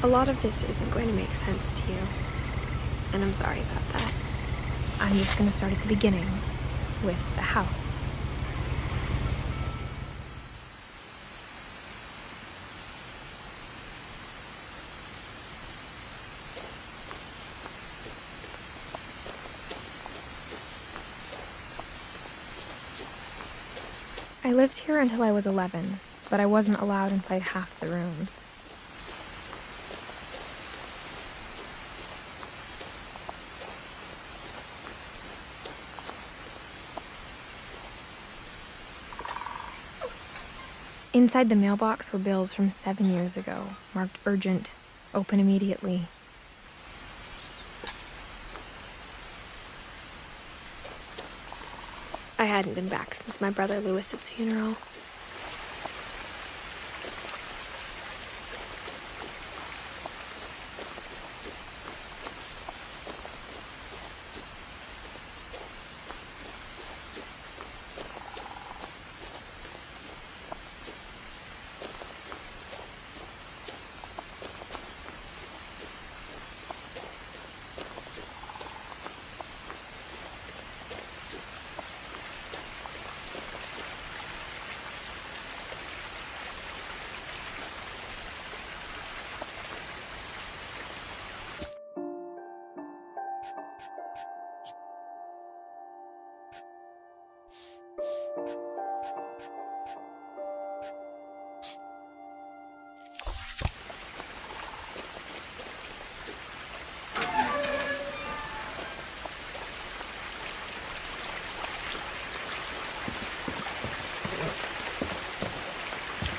A lot of this isn't going to make sense to you, and I'm sorry about that. I'm just going to start at the beginning, with the house. I lived here until I was 11, but I wasn't allowed inside half the rooms. Inside the mailbox were bills from 7 years ago, marked urgent, open immediately. I hadn't been back since my brother Lewis's funeral.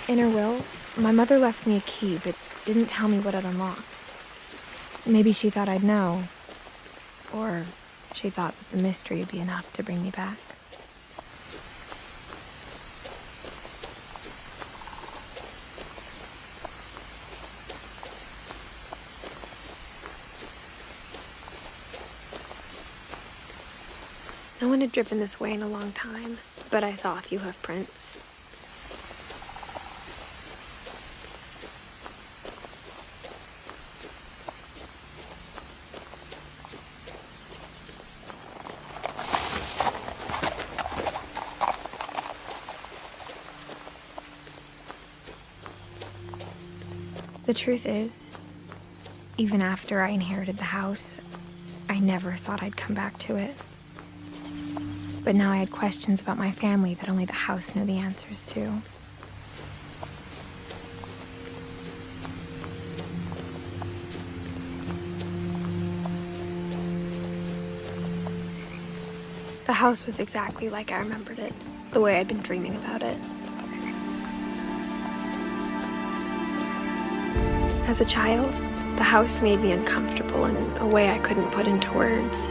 In her will, my mother left me a key, but didn't tell me what it unlocked. Maybe she thought I'd know, or she thought that the mystery would be enough to bring me back. No one had driven this way in a long time, but I saw a few hoof prints. The truth is, even after I inherited the house, I never thought I'd come back to it. But now I had questions about my family that only the house knew the answers to. The house was exactly like I remembered it, the way I'd been dreaming about it. As a child, the house made me uncomfortable in a way I couldn't put into words.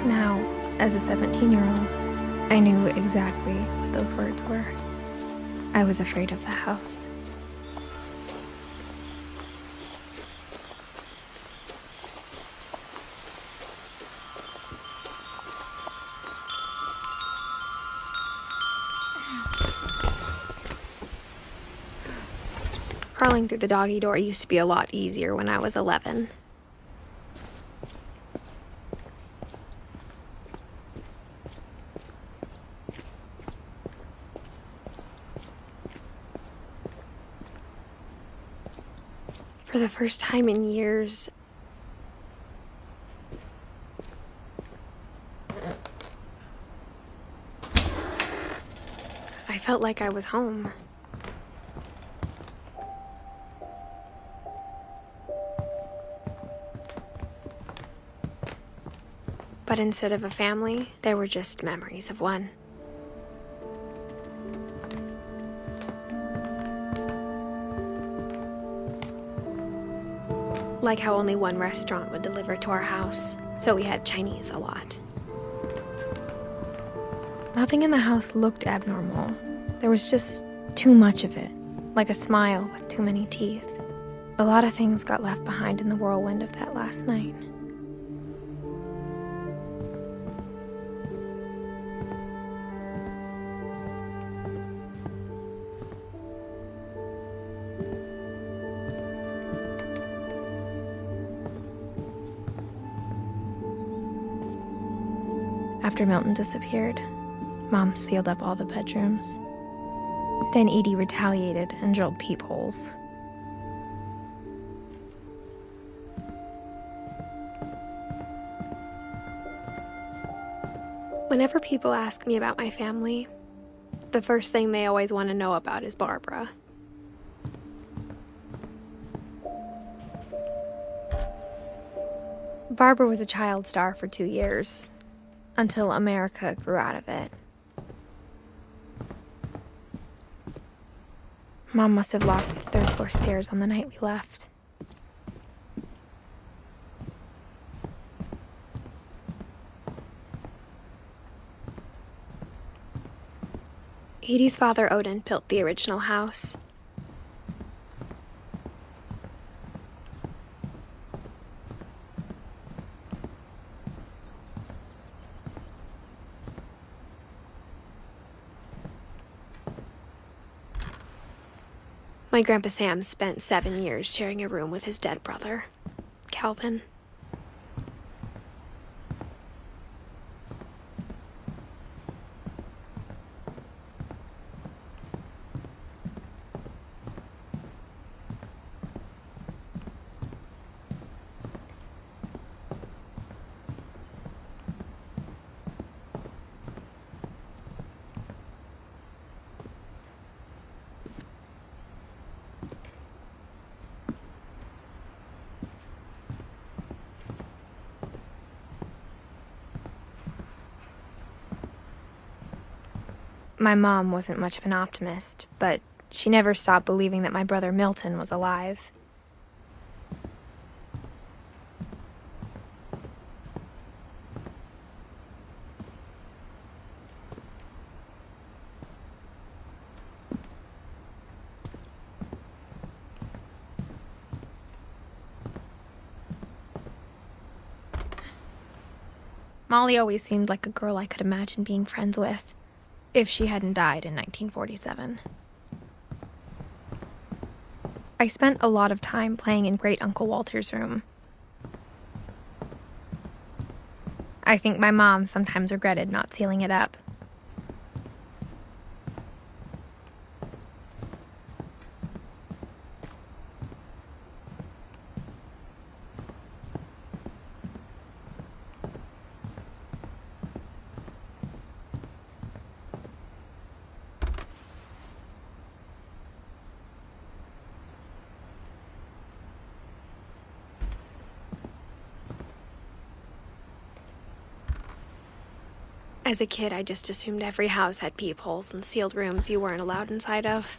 Now, as a 17-year-old, I knew exactly what those words were. I was afraid of the house. Crawling through the doggy door used to be a lot easier when I was 11. For the first time in years, I felt like I was home. But instead of a family, there were just memories of one. Like how only one restaurant would deliver to our house, so we had Chinese a lot. Nothing in the house looked abnormal. There was just too much of it, like a smile with too many teeth. A lot of things got left behind in the whirlwind of that last night. After Milton disappeared, Mom sealed up all the bedrooms. Then Edie retaliated and drilled peepholes. Whenever people ask me about my family, the first thing they always want to know about is Barbara. Barbara was a child star for 2 years, until America grew out of it. Mom must have locked the third floor stairs on the night we left. Edie's father, Odin, built the original house. My Grandpa Sam spent 7 years sharing a room with his dead brother, Calvin. My mom wasn't much of an optimist, but she never stopped believing that my brother Milton was alive. Molly always seemed like a girl I could imagine being friends with, if she hadn't died in 1947. I spent a lot of time playing in Great Uncle Walter's room. I think my mom sometimes regretted not sealing it up. As a kid, I just assumed every house had peepholes and sealed rooms you weren't allowed inside of.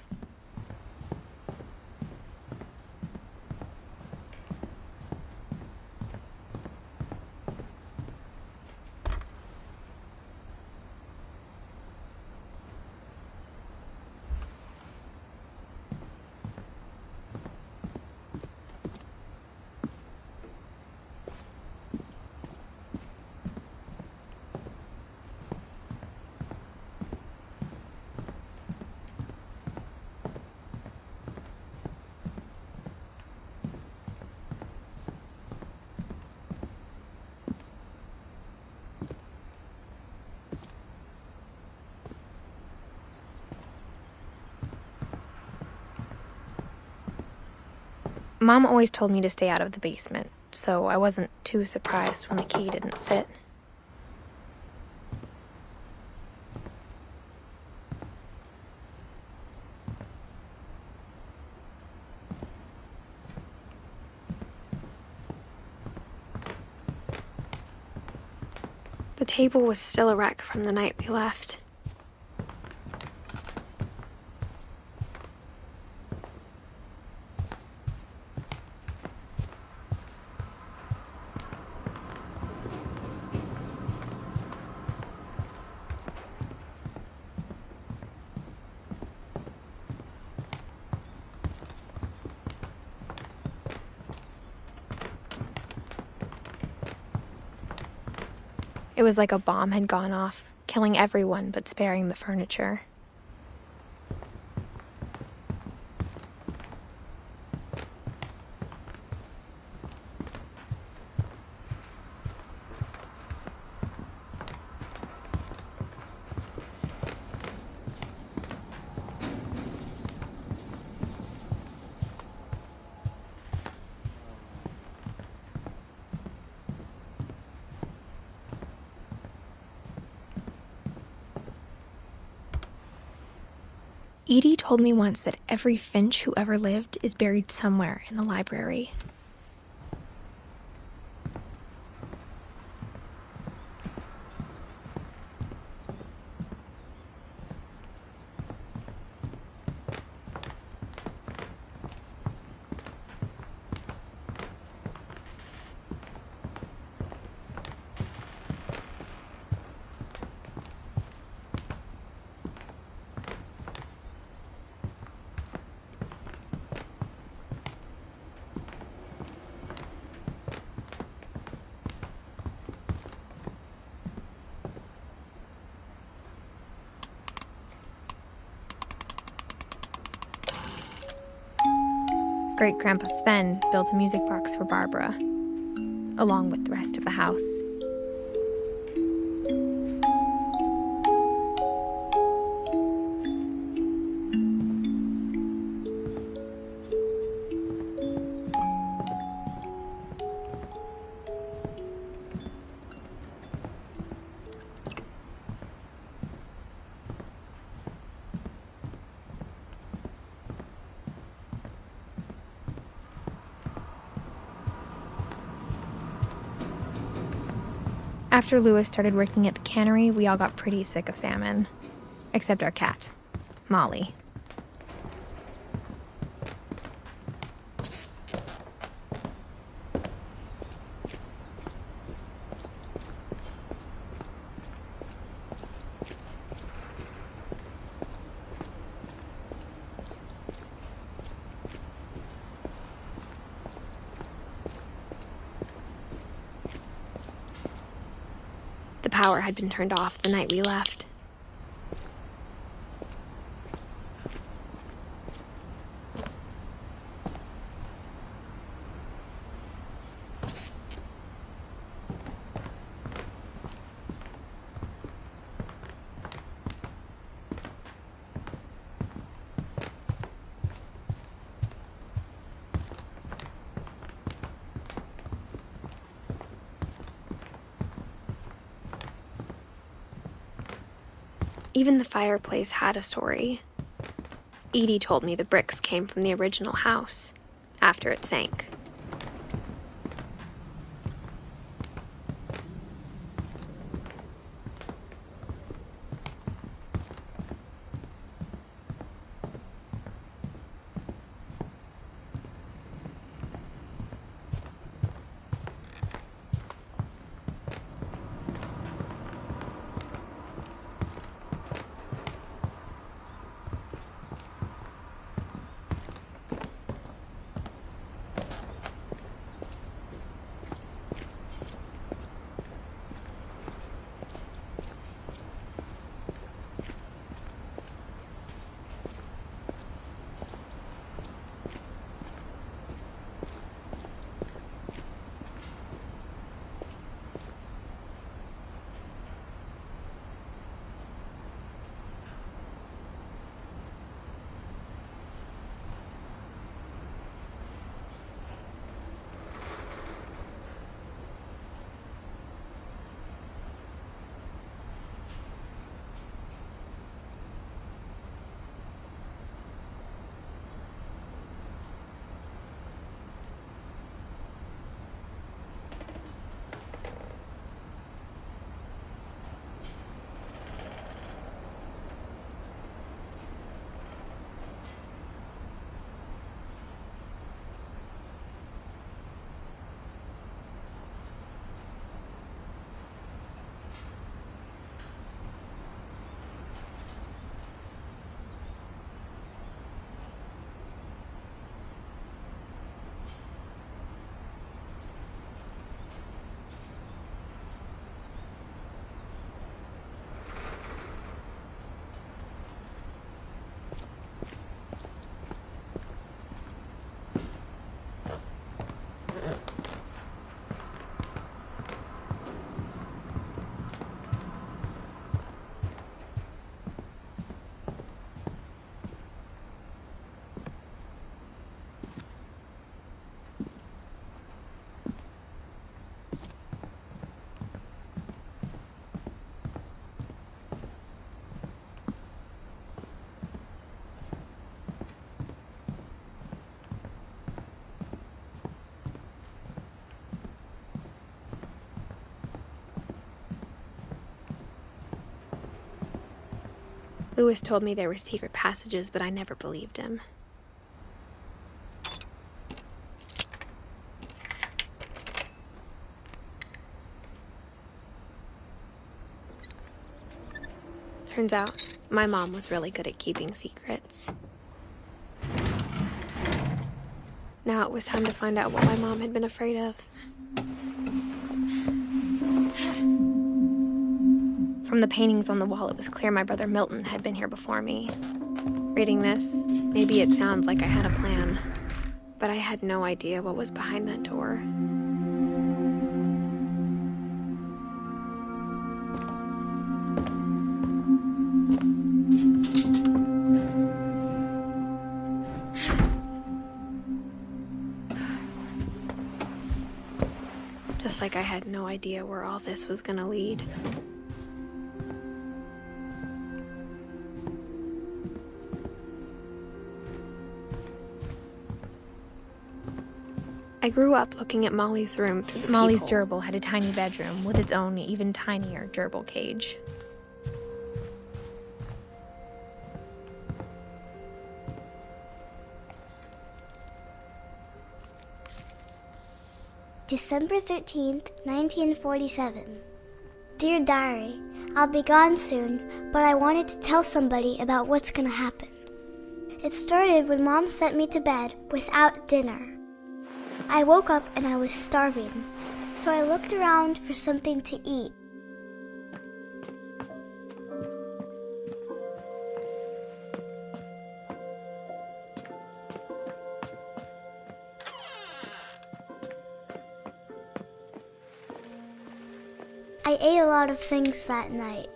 Mom always told me to stay out of the basement, so I wasn't too surprised when the key didn't fit. The table was still a wreck from the night we left. It was like a bomb had gone off, killing everyone but sparing the furniture. Edie told me once that every finch who ever lived is buried somewhere in the library. Great-Grandpa Sven built a music box for Barbara, along with the rest of the house. After Lewis started working at the cannery, we all got pretty sick of salmon. Except our cat, Molly. The power had been turned off the night we left. Even the fireplace had a story. Edie told me the bricks came from the original house, after it sank. Lewis told me there were secret passages, but I never believed him. Turns out, my mom was really good at keeping secrets. Now it was time to find out what my mom had been afraid of. From the paintings on the wall, it was clear my brother Milton had been here before me. Reading this, maybe it sounds like I had a plan, but I had no idea what was behind that door. Just like I had no idea where all this was gonna lead. I grew up looking at Molly's room through the Molly's peephole. gerbil had a tiny bedroom with its own even tinier gerbil cage. December 13th, 1947. Dear Diary, I'll be gone soon, but I wanted to tell somebody about what's gonna happen. It started when Mom sent me to bed without dinner. I woke up and I was starving, so I looked around for something to eat. I ate a lot of things that night.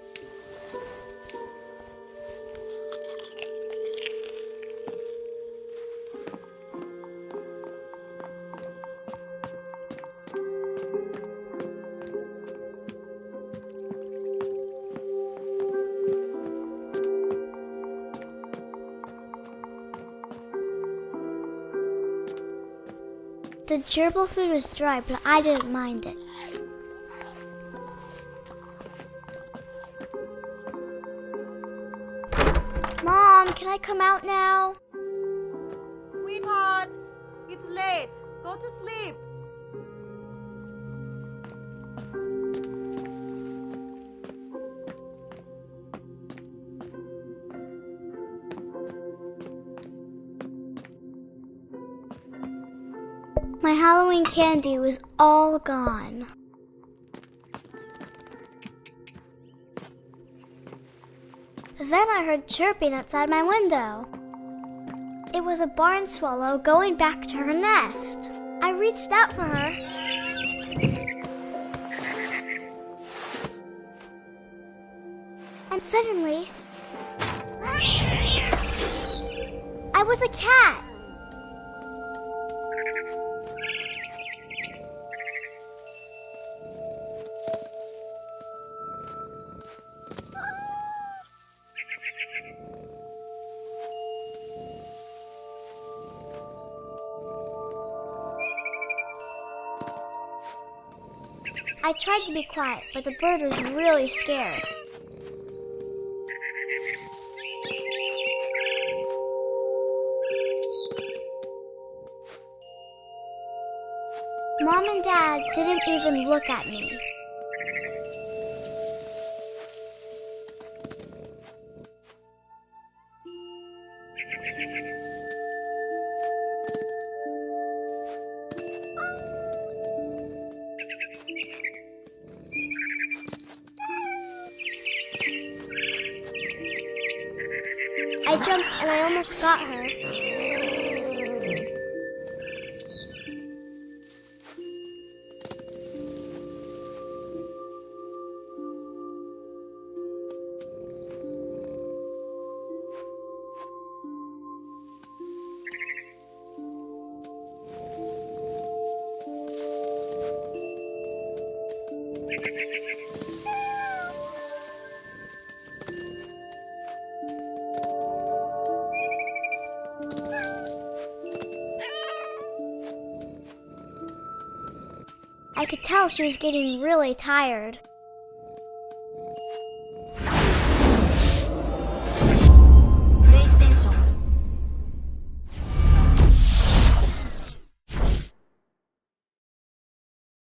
The gerbil food was dry, but I didn't mind it. Mom, can I come out now? Sweetheart, it's late. Go to sleep. My Halloween candy was all gone. Then I heard chirping outside my window. It was a barn swallow going back to her nest. I reached out for her. And suddenly, I was a cat. I tried to be quiet, but the bird was really scared. Mom and Dad didn't even look at me. I jumped and I almost got her. I could tell she was getting really tired.